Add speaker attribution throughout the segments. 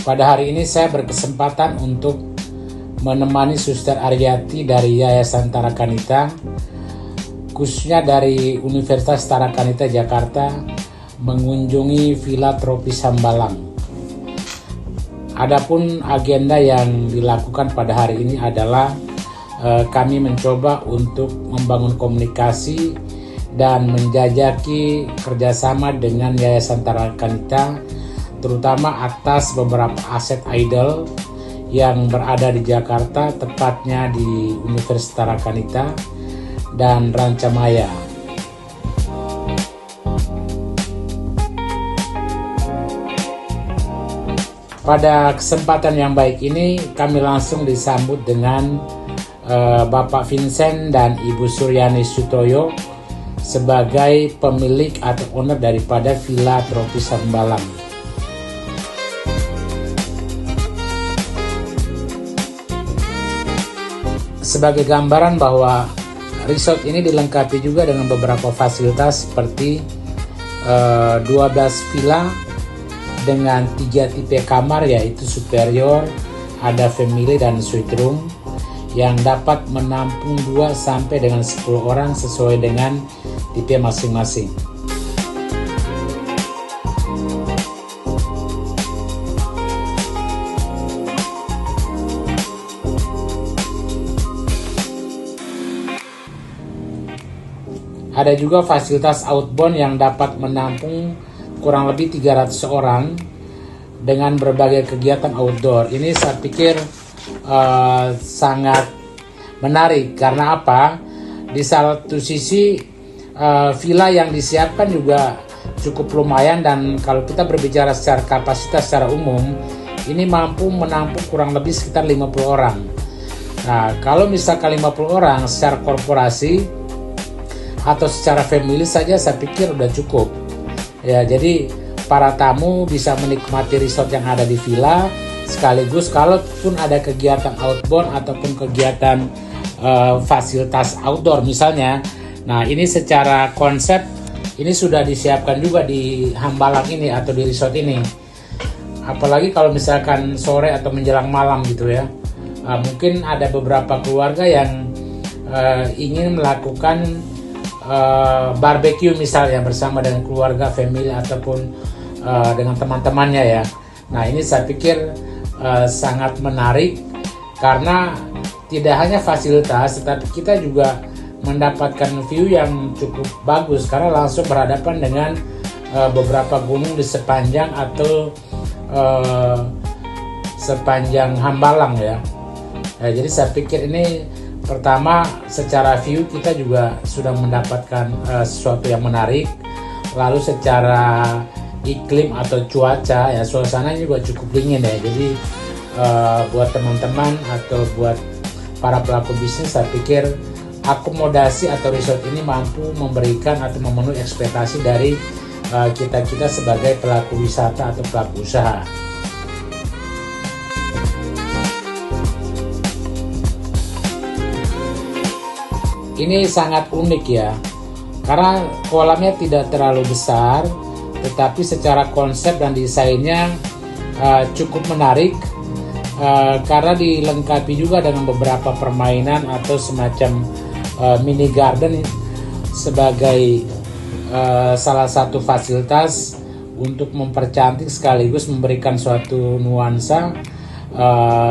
Speaker 1: Pada hari ini saya berkesempatan untuk menemani Suster Aryati dari Yayasan Tarakanita, khususnya dari Universitas Tarakanita Jakarta, mengunjungi Villa Tropis Hambalang. Adapun agenda yang dilakukan pada hari ini adalah kami mencoba untuk membangun komunikasi dan menjajaki kerjasama dengan Yayasan Tarakanita, terutama atas beberapa aset idol yang berada di Jakarta, tepatnya di Universitas Tarakanita dan Rancamaya. Pada kesempatan yang baik ini kami langsung disambut dengan Bapak Vincent dan Ibu Suryani Sutoyo sebagai pemilik atau owner daripada Villa Tropis Hambalang. Sebagai gambaran bahwa resort ini dilengkapi juga dengan beberapa fasilitas seperti 12 villa dengan 3 tipe kamar, yaitu superior, ada family dan suite room yang dapat menampung 2 sampai dengan 10 orang sesuai dengan tipe masing-masing. Ada juga fasilitas outbound yang dapat menampung kurang lebih 300 orang dengan berbagai kegiatan outdoor. Ini saya pikir sangat menarik karena apa? Di satu sisi villa yang disiapkan juga cukup lumayan, dan kalau kita berbicara secara kapasitas secara umum ini mampu menampung kurang lebih sekitar 50 orang. Nah, kalau misalkan 50 orang secara korporasi atau secara family saja saya pikir udah cukup. Ya, jadi para tamu bisa menikmati resort yang ada di villa, sekaligus kalaupun ada kegiatan outbound ataupun kegiatan fasilitas outdoor misalnya. Nah, ini secara konsep ini sudah disiapkan juga di Hambalang ini atau di resort ini. Apalagi kalau misalkan sore atau menjelang malam gitu ya. Mungkin ada beberapa keluarga yang ingin melakukan barbecue misalnya bersama dengan keluarga, family ataupun dengan teman-temannya ya. Nah, ini saya pikir sangat menarik karena tidak hanya fasilitas, tetapi kita juga mendapatkan view yang cukup bagus karena langsung berhadapan dengan beberapa gunung di sepanjang atau sepanjang Hambalang ya. Jadi saya pikir ini pertama secara view kita juga sudah mendapatkan sesuatu yang menarik. Lalu secara iklim atau cuaca ya, suasananya juga cukup dingin ya. Jadi buat teman-teman atau buat para pelaku bisnis, saya pikir akomodasi atau resort ini mampu memberikan atau memenuhi ekspektasi dari kita sebagai pelaku wisata atau pelaku usaha. Ini sangat unik ya, karena kolamnya tidak terlalu besar, tetapi secara konsep dan desainnya cukup menarik karena dilengkapi juga dengan beberapa permainan atau semacam mini garden sebagai salah satu fasilitas untuk mempercantik sekaligus memberikan suatu nuansa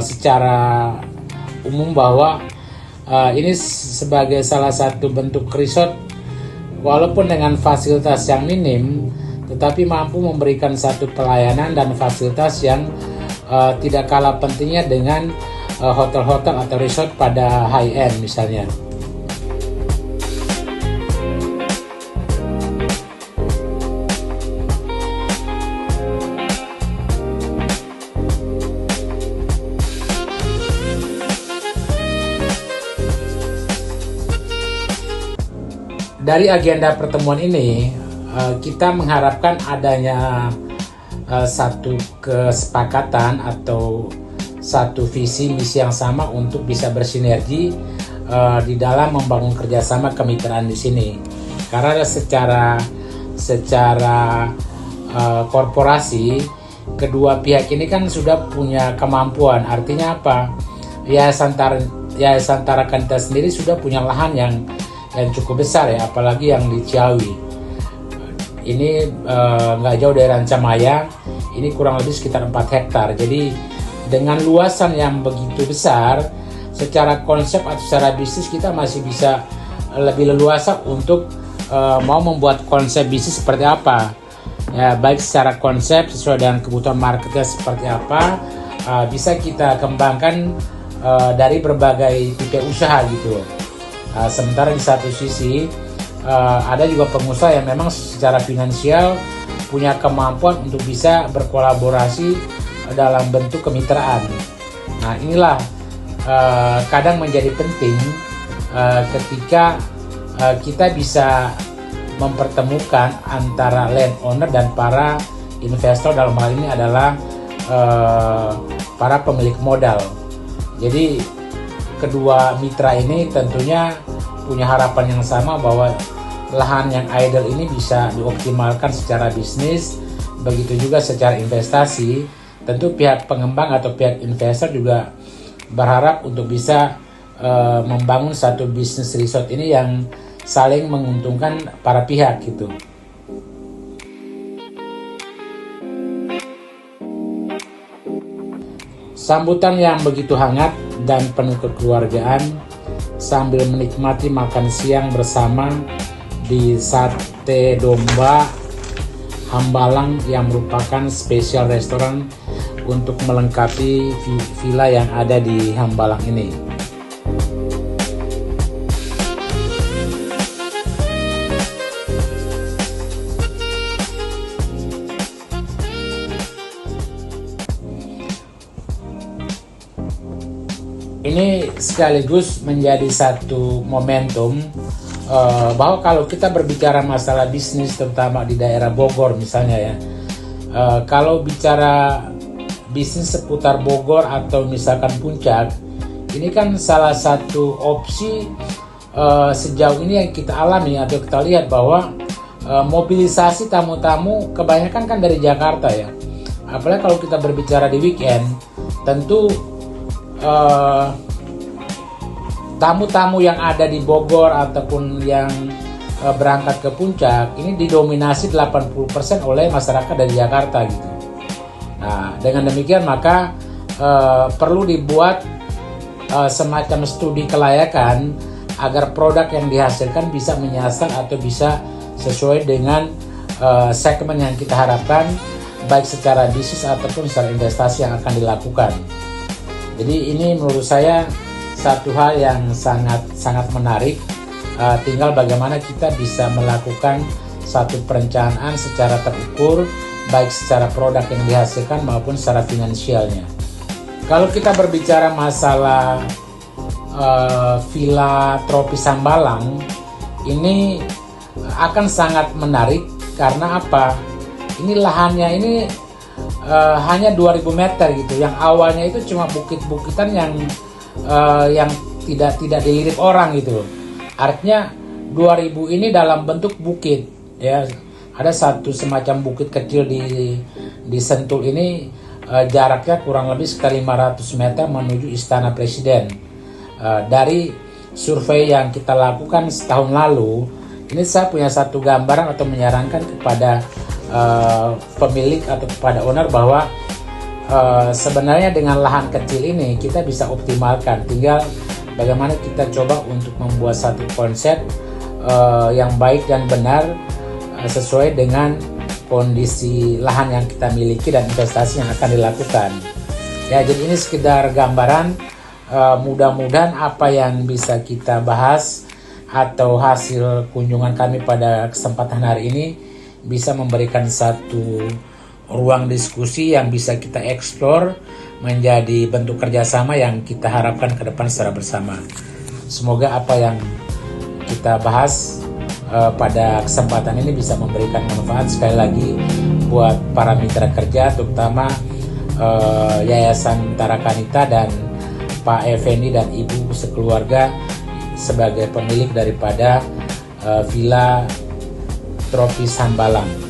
Speaker 1: secara umum bahwa ini sebagai salah satu bentuk resort walaupun dengan fasilitas yang minim, tetapi mampu memberikan satu pelayanan dan fasilitas yang tidak kalah pentingnya dengan hotel-hotel atau resort pada high end misalnya. Dari agenda pertemuan ini, kita mengharapkan adanya satu kesepakatan atau satu visi misi yang sama untuk bisa bersinergi di dalam membangun kerjasama kemitraan di sini. Karena secara korporasi kedua pihak ini kan sudah punya kemampuan. Artinya apa? Yayasan Tarakanita sendiri sudah punya lahan yang cukup besar ya, apalagi yang di Ciawi. Ini nggak jauh dari Rancamaya, ini kurang lebih sekitar 4 hektar. Jadi dengan luasan yang begitu besar, secara konsep atau secara bisnis kita masih bisa lebih leluasa untuk mau membuat konsep bisnis seperti apa. Ya, baik secara konsep sesuai dengan kebutuhan marketnya seperti apa, bisa kita kembangkan dari berbagai tipe usaha gitu. Sementara di satu sisi ada juga pengusaha yang memang secara finansial punya kemampuan untuk bisa berkolaborasi dalam bentuk kemitraan. Nah, inilah kadang menjadi penting ketika kita bisa mempertemukan antara landowner dan para investor, dalam hal ini adalah para pemilik modal. Jadi kedua mitra ini tentunya punya harapan yang sama bahwa lahan yang idle ini bisa dioptimalkan secara bisnis, begitu juga secara investasi. Tentu pihak pengembang atau pihak investor juga berharap untuk bisa membangun satu bisnis resort ini yang saling menguntungkan para pihak gitu. Sambutan yang begitu hangat dan penuh kekeluargaan sambil menikmati makan siang bersama di Sate Domba Hambalang yang merupakan spesial restoran untuk melengkapi villa yang ada di Hambalang ini. Ini sekaligus menjadi satu momentum bahwa kalau kita berbicara masalah bisnis, terutama di daerah Bogor misalnya ya, kalau bicara bisnis seputar Bogor atau misalkan Puncak, ini kan salah satu opsi sejauh ini yang kita alami atau kita lihat bahwa mobilisasi tamu-tamu kebanyakan kan dari Jakarta ya. Apalagi kalau kita berbicara di weekend, tentu tamu-tamu yang ada di Bogor ataupun yang berangkat ke Puncak ini didominasi 80% oleh masyarakat dari Jakarta gitu. Nah, dengan demikian maka perlu dibuat semacam studi kelayakan agar produk yang dihasilkan bisa menyasar atau bisa sesuai dengan segmen yang kita harapkan, baik secara bisnis ataupun secara investasi yang akan dilakukan. Jadi ini menurut saya satu hal yang sangat menarik. Tinggal bagaimana kita bisa melakukan satu perencanaan secara terukur, baik secara produk yang dihasilkan maupun secara finansialnya. Kalau kita berbicara masalah Villa Tropis Hambalang, ini akan sangat menarik karena apa? Ini lahannya ini hanya 2000 meter gitu. Yang awalnya itu cuma bukit-bukitan yang tidak dilirik orang gitu. Artinya 2000 ini dalam bentuk bukit ya. Ada satu semacam bukit kecil di Sentul ini, jaraknya kurang lebih sekitar 500 meter menuju Istana Presiden. Dari survei yang kita lakukan setahun lalu, ini saya punya satu gambaran atau menyarankan kepada pemilik atau kepada owner bahwa sebenarnya dengan lahan kecil ini kita bisa optimalkan. Tinggal bagaimana kita coba untuk membuat satu konsep yang baik dan benar sesuai dengan kondisi lahan yang kita miliki dan investasi yang akan dilakukan. Ya, jadi ini sekedar gambaran. Mudah-mudahan apa yang bisa kita bahas atau hasil kunjungan kami pada kesempatan hari ini bisa memberikan satu ruang diskusi yang bisa kita eksplor menjadi bentuk kerjasama yang kita harapkan ke depan secara bersama. Semoga apa yang kita bahas pada kesempatan ini bisa memberikan manfaat sekali lagi buat para mitra kerja, terutama Yayasan Tarakanita dan Pak Effendi dan Ibu sekeluarga sebagai pemilik daripada Villa Tropis Hambalang.